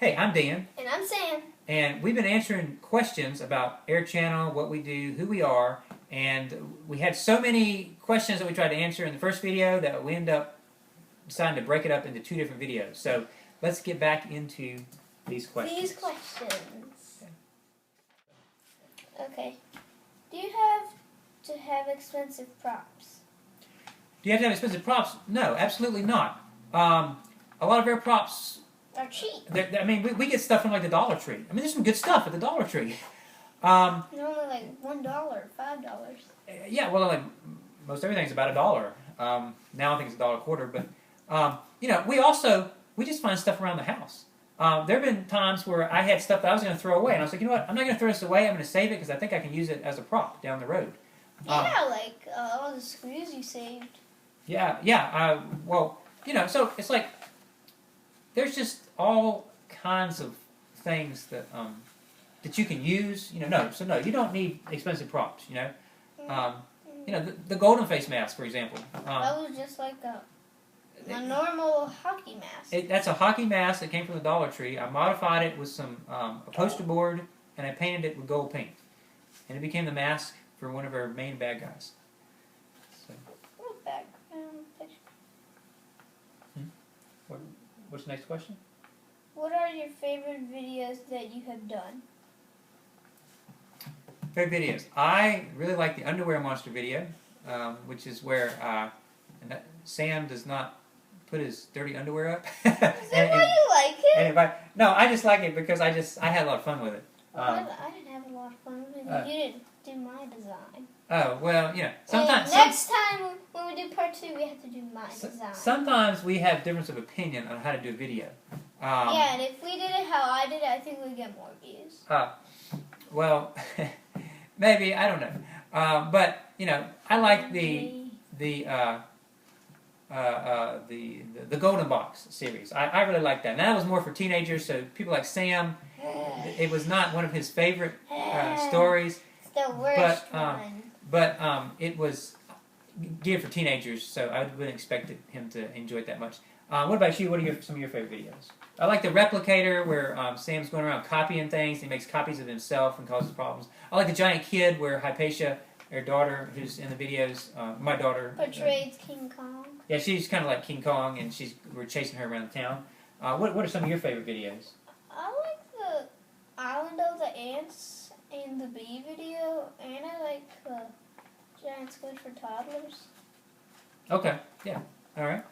Hey, I'm Dan. And I'm Sam. And we've been answering questions about Air Channel, what we do, who we are, and we had so many questions that we tried to answer in the first video that we ended up deciding to break it up into 2 different videos. So let's get back into these questions. Okay. Do you have to have expensive props? Do you have to have expensive props? No, absolutely not. A lot of our props are cheap. I mean, we get stuff from like the Dollar Tree. I mean, there's some good stuff at the Dollar Tree. Normally like $1, $5. Yeah, well, like most everything's about $1. Now I think it's $1.25. But you know, we just find stuff around the house. There have been times where I had stuff that I was going to throw away, and I was like, you know what? I'm not going to throw this away. I'm going to save it because I think I can use it as a prop down the road. Yeah, like all the screws you saved. Yeah. Well, you know, so it's like there's just all kinds of things that that you can use. You know, no, you don't need expensive props. You know, the golden face mask, for example. That was just like a normal hockey mask. That's a hockey mask that came from the Dollar Tree. I modified it with some a poster board, and I painted it with gold paint, and it became the mask for one of our main bad guys. So. What background picture? What's the next question? What are your favorite videos that you have done? Favorite videos. I really like the underwear monster video, which is where Sam does not put his dirty underwear up. Is that why you like it? No, I just like it because I had a lot of fun with it. I didn't have a lot of fun with it. You didn't do my design. Oh, well, yeah. Sometimes. Next time when we do part 2, we have to do my design. Sometimes we have difference of opinion on how to do a video. Yeah, and if we did it how I did it, I think we'd get more views. Well, maybe, I don't know. But, you know, I like the Golden Box series. I really like that. And that was more for teenagers, so people like Sam, it was not one of his favorite stories. It's the worst one. But it was geared for teenagers, so I wouldn't expect him to enjoy it that much. What about you? What are some of your favorite videos? I like the replicator where Sam's going around copying things. He makes copies of himself and causes problems. I like the giant kid where Hypatia, her daughter, who's in the videos, my daughter, portrays King Kong. Yeah, she's kind of like King Kong, and we're chasing her around town. What are some of your favorite videos? I like the Island of the Ants and the Bee video, and I like the Giant Squid for Toddlers. Okay, yeah, all right.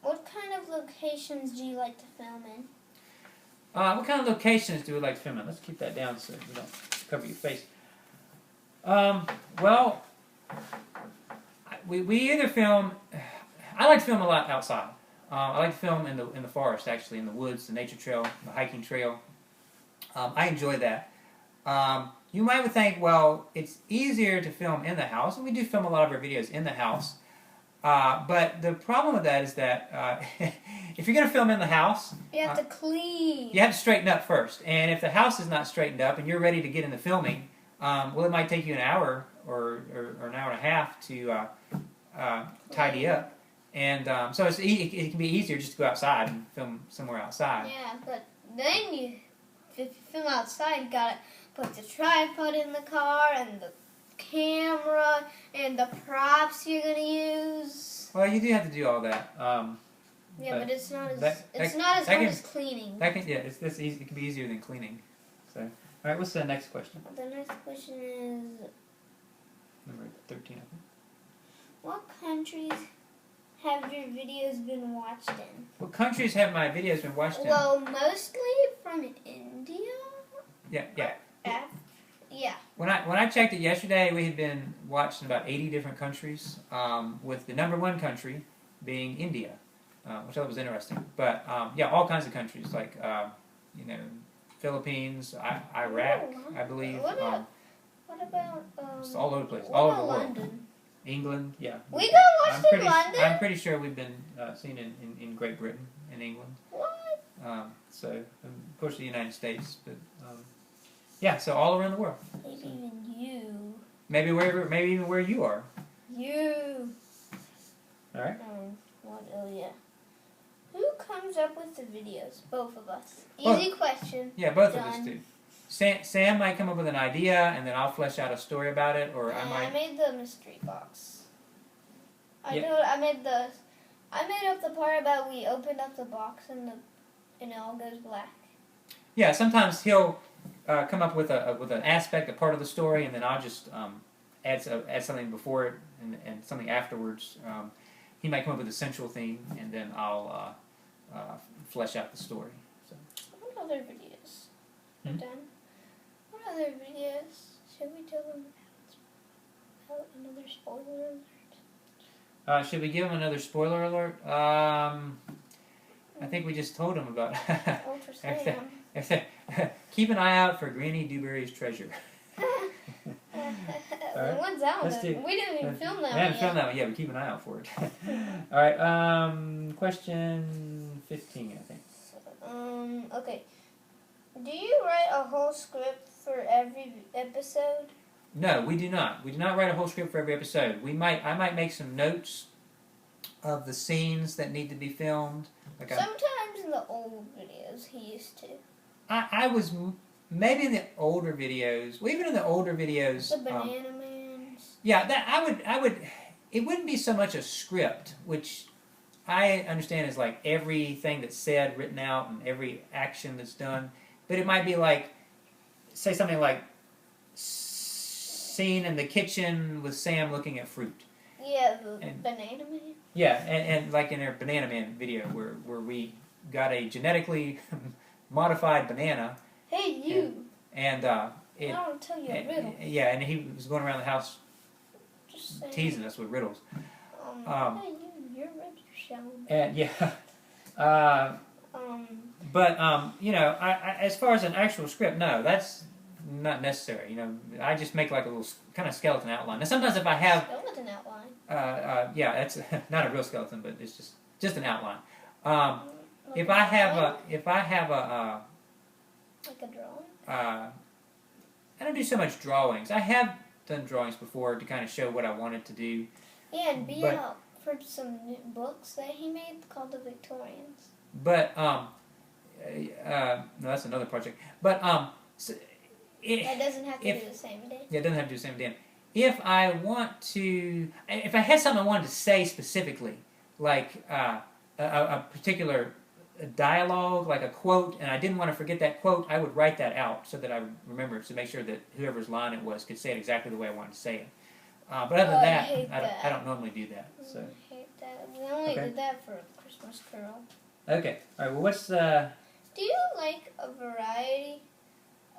What kind of locations do you like to film in? What kind of locations do we like to film in? Let's keep that down so we don't cover your face. Well, we either film. I like to film a lot outside. I like to film in the forest, actually, in the woods, the nature trail, the hiking trail. I enjoy that. You might think, well, it's easier to film in the house, and we do film a lot of our videos in the house. But the problem with that is that if you're going to film in the house, you have to clean. You have to straighten up first. And if the house is not straightened up and you're ready to get into filming, well, it might take you an hour or an hour and a half to tidy up. And so it can be easier just to go outside and film somewhere outside. Yeah, but then if you film outside, you got to put the tripod in the car and the camera and the props you're gonna use. Well, you do have to do all that. Yeah, but it's not as hard as cleaning. It's easy. It can be easier than cleaning. So, all right. What's the next question? The next question is number 13, I think. What countries have your videos been watched in? What countries have my videos been watched in? Well, mostly from India. Yeah. Yeah. When I checked it yesterday, we had been watched in about 80 different countries, with the #1 country being India, which I thought was interesting. But yeah, all kinds of countries like you know, Philippines, Iraq, I believe. What about just all over the place, all over the world. London? England, yeah. We got watched in London. I'm pretty sure we've been seen in Great Britain and England. What? So of course the United States, but. Yeah, so all around the world. Maybe even you. Maybe even where you are. You. All right. Oh yeah. Who comes up with with the videos? Both of us. Both. Easy question. Yeah, both Done. of us do. Sam might come up with an idea, and then I'll flesh out a story about it, or I might. I made the mystery box. I made up the part about we opened up the box and it all goes black. Yeah, sometimes he'll come up with an aspect, a part of the story, and then I'll just add something before it and something afterwards. He might come up with a central theme, and then I'll flesh out the story. So. What other videos? Done. What other videos? Should we tell them about another spoiler alert? Should we give him another spoiler alert? I think we just told him about. For Sam. Keep an eye out for Granny Dewberry's treasure. Right. What's that one? We didn't even film that one. We haven't filmed that one yet, but keep an eye out for it. Alright, question 15, I think. Okay. Do you write a whole script for every episode? No, we do not. We do not write a whole script for every episode. I might make some notes of the scenes that need to be filmed. Sometimes in the old videos, he used to. I was maybe in the older videos. Well, even in the older videos. The Banana Mans. Yeah, that I would. It wouldn't be so much a script, which I understand is like everything that's said, written out, and every action that's done. But it might be like, say something like, scene in the kitchen with Sam looking at fruit. Yeah, Banana Man. Yeah, and like in our Banana Man video where we got a genetically modified banana. Hey, you! And I don't tell you a riddle. Yeah, and he was going around the house just teasing us with riddles. Hey, your ribs are showing. And yeah. But you know, I as far as an actual script, no, that's not necessary. You know, I just make like a little kind of skeleton outline. Now, sometimes if I have skeleton outline. Yeah, it's not a real skeleton, but it's just an outline. If I have a like a drawing. I don't do so much drawings. I have done drawings before to kind of show what I wanted to do. Yeah, and be out for some new books that he made called The Victorians. But no, that's another project. But so that doesn't have to do the same day. Yeah, it doesn't have to do the same day. If I had something I wanted to say specifically, like a particular dialogue, like a quote, and I didn't want to forget that quote, I would write that out so that I would remember it to make sure that whoever's line it was could say it exactly the way I wanted to say it. But other than that, I don't normally do that. So. I hate that. We only did that for a Christmas Carol. Okay. All right. Well, what's Do you like a variety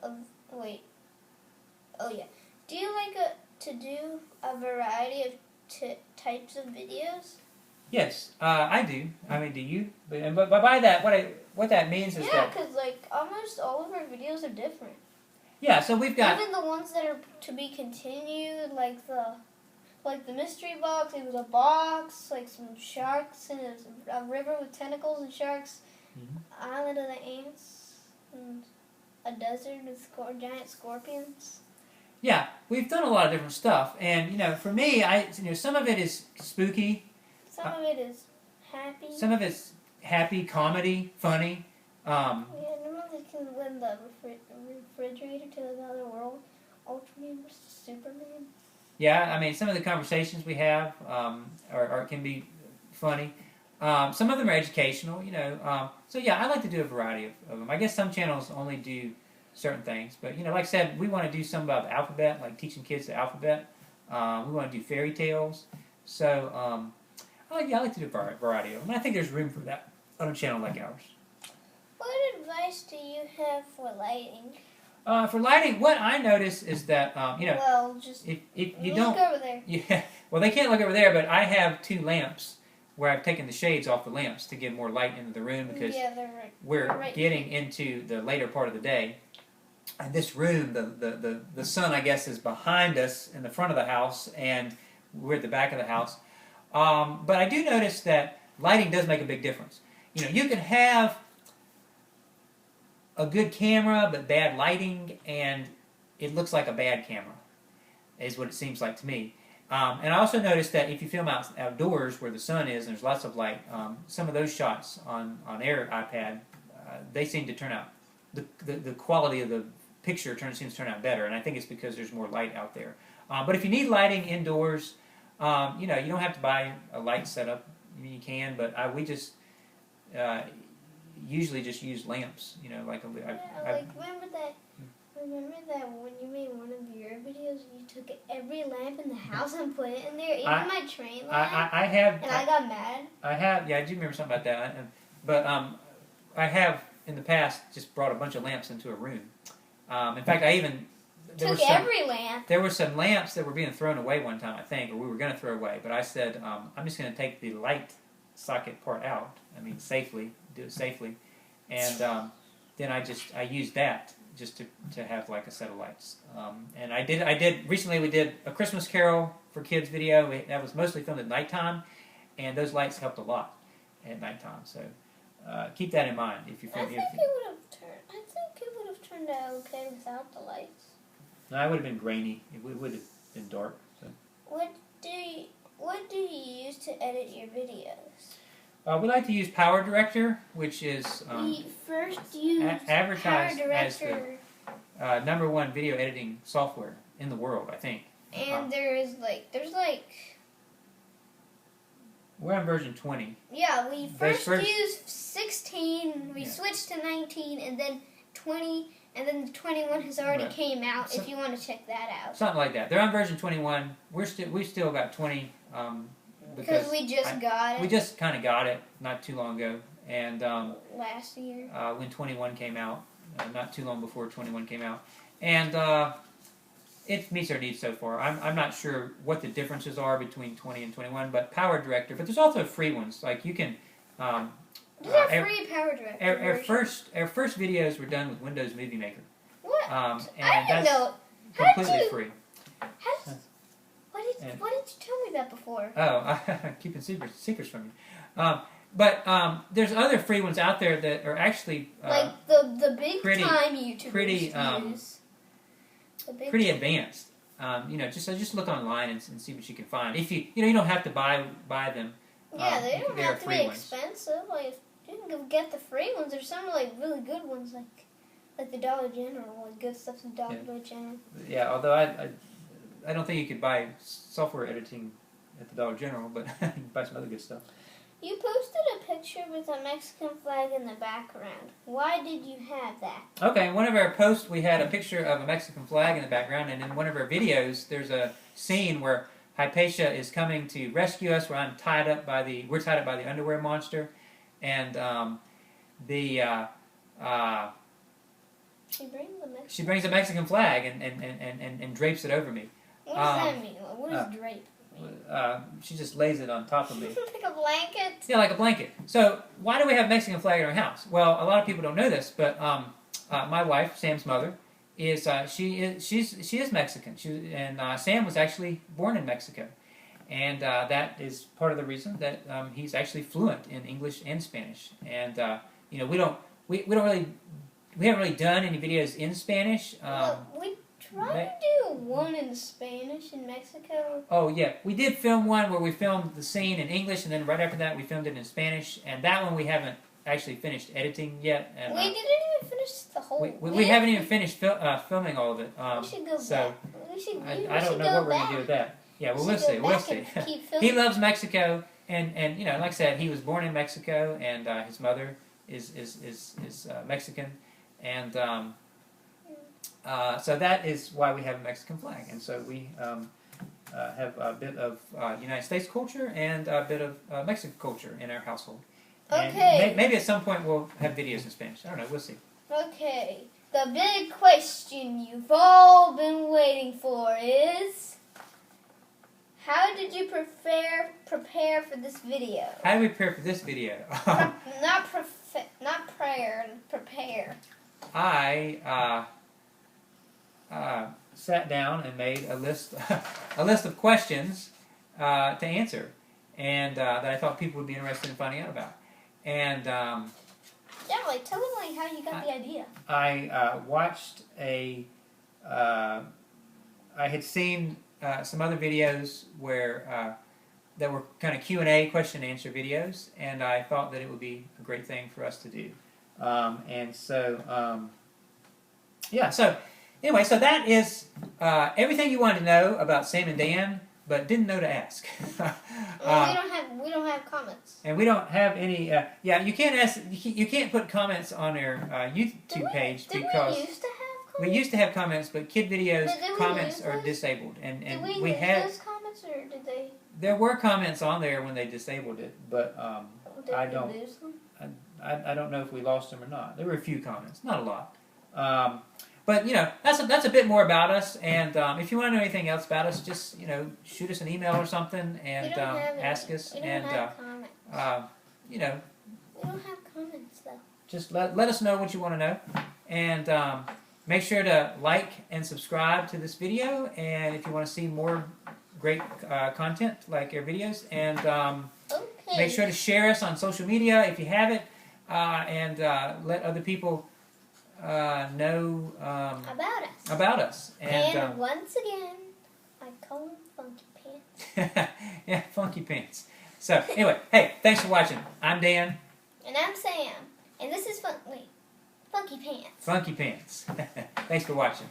of... Wait. Oh, yeah. Do you like to do a variety of types of videos? Yes, I do. I mean, do you? But by that, what that means is that... Yeah, because like almost all of our videos are different. Yeah, so we've got... Even the ones that are to be continued, like the mystery box, it was a box, like some sharks, and it was a river with tentacles and sharks, island of the ants, and a desert with giant scorpions. Yeah, we've done a lot of different stuff, and you know, for me, some of it is spooky. Some of it is happy. Some of it's happy, comedy, funny. Yeah, remember they can win the refrigerator to another world? Ultraman versus Superman. Yeah, I mean, some of the conversations we have can be funny. Some of them are educational, you know. So yeah, I like to do a variety of them. I guess some channels only do certain things, but you know, like I said, we want to do some about the alphabet, like teaching kids the alphabet. We want to do fairy tales. So I like to do a variety of them. And I think there's room for that on a channel like ours. What advice do you have for lighting? For lighting, what I notice is that you know, well, just if you look over there. Yeah, well, they can't look over there, but I have 2 lamps where I've taken the shades off the lamps to get more light into the room because we're getting into the later part of the day. And this room, the sun, I guess, is behind us in the front of the house, and we're at the back of the house. But I do notice that lighting does make a big difference. You know, you can have a good camera but bad lighting, and it looks like a bad camera, is what it seems like to me. And I also noticed that if you film outdoors where the sun is and there's lots of light, some of those shots on Air iPad, they seem to turn out, the quality of the picture seems to turn out better, and I think it's because there's more light out there. But if you need lighting indoors, you don't have to buy a light setup. I mean, you can, but we just usually just use lamps. Remember that when you made one of your videos, you took every lamp in the house and put it in there, even my train lamp. I have, and I got mad. I have, yeah, I do remember something about that. But I have in the past just brought a bunch of lamps into a room. In fact, I even took every lamp. There were some lamps that were being thrown away one time, I think, or we were going to throw away. But I said, I'm just going to take the light socket part out. I mean, do it safely, and then I used that just to have like a set of lights. And I did recently. We did a Christmas Carol for Kids video. That was mostly filmed at nighttime, and those lights helped a lot at nighttime. So keep that in mind if you film. I think it would have turned out okay without the lights. No, it would have been grainy. It would have been dark. So. What do you use to edit your videos? We like to use Power Director, which is we first used advertised Power as Director. the #1 video editing software in the world, I think. And there's like we're on version 20. Yeah, we first used 16. We switched to 19, and then 20, and then the 21 has already came out. If you want to check that out, something like that. They're on version 21. We've still got 20. Because we just got it. We just kind of got it not too long ago, and last year when 21 came out, not too long before 21 came out, and it meets our needs so far. I'm not sure what the differences are between 20 and 21, but Power Director. But there's also free ones. Like you can. There's a free Power Director. Our first videos were done with Windows Movie Maker. What? And I didn't know. Completely free. Why didn't you tell me that before? Oh, I'm keeping secrets from you. But there's other free ones out there that are actually like the big time YouTubers use. Pretty advanced. Just look online and see what you can find. If you don't have to buy them. Yeah, they don't have to be expensive. Like you can go get the free ones. There's some like really good ones like the Dollar General, like good stuff from Dollar General. Yeah, although I don't think you could buy software editing at the Dollar General, but you can buy some other good stuff. You posted a picture with a Mexican flag in the background. Why did you have that? Okay, in one of our posts we had a picture of a Mexican flag in the background, and in one of our videos there's a scene where Hypatia is coming to rescue us, where we're tied up by the underwear monster, and she brings a Mexican flag and drapes it over me. What does that mean? What does drape mean? She just lays it on top of me. Like a blanket? Yeah, like a blanket. So why do we have a Mexican flag in our house? Well, a lot of people don't know this, but my wife, Sam's mother, is she is Mexican. Sam was actually born in Mexico, and that is part of the reason that he's actually fluent in English and Spanish. And we haven't really done any videos in Spanish. We tried to do one in Spanish in Mexico. Oh yeah, we did film one where we filmed the scene in English, and then right after that we filmed it in Spanish. And that one we haven't actually finished editing yet. And, we didn't even finish the whole. We haven't even finished filming all of it. We should go so back. I don't know what we're gonna do with that. Yeah, well, we'll see. We'll see. He loves Mexico, and like I said, he was born in Mexico, and his mother is Mexican, and so that is why we have a Mexican flag, and so we have a bit of United States culture and a bit of Mexican culture in our household. Okay. And maybe at some point we'll have videos in Spanish. I don't know. We'll see. Okay. The big question you've all been waiting for is, how did you prepare for this video? How did we prepare for this video? Prepare. I sat down and made a list of questions to answer, and that I thought people would be interested in finding out about. And tell them how you got the idea. I watched I had seen some other videos where that were kind of Q&A, question and answer videos, and I thought that it would be a great thing for us to do. Yeah, so anyway, so that is everything you wanted to know about Sam and Dan, but didn't know to ask. We don't have comments. And we don't have any. Yeah, you can't ask. You can't put comments on our YouTube page because we used to have comments? we used to have comments, but kid videos But did we comments use are those? disabled, and Did we we use had those comments, or did they? there were comments on there when they disabled it, but Did I we don't. lose them? I don't know if we lost them or not. There were a few comments, not a lot. But you know, that's a bit more about us. And if you want to know anything else about us, just shoot us an email or something and ask us. We don't have comments. You know, We don't have comments though. just let us know what you want to know, and make sure to like and subscribe to this video. And if you want to see more great content like our videos, and Okay. make sure to share us on social media if you have it, and let other people know About us. about us. And once again, I call them funky pants. Yeah, funky pants. So anyway, hey, thanks for watching. I'm Dan. And I'm Sam. And this is Funky Pants. Funky pants. Thanks for watching.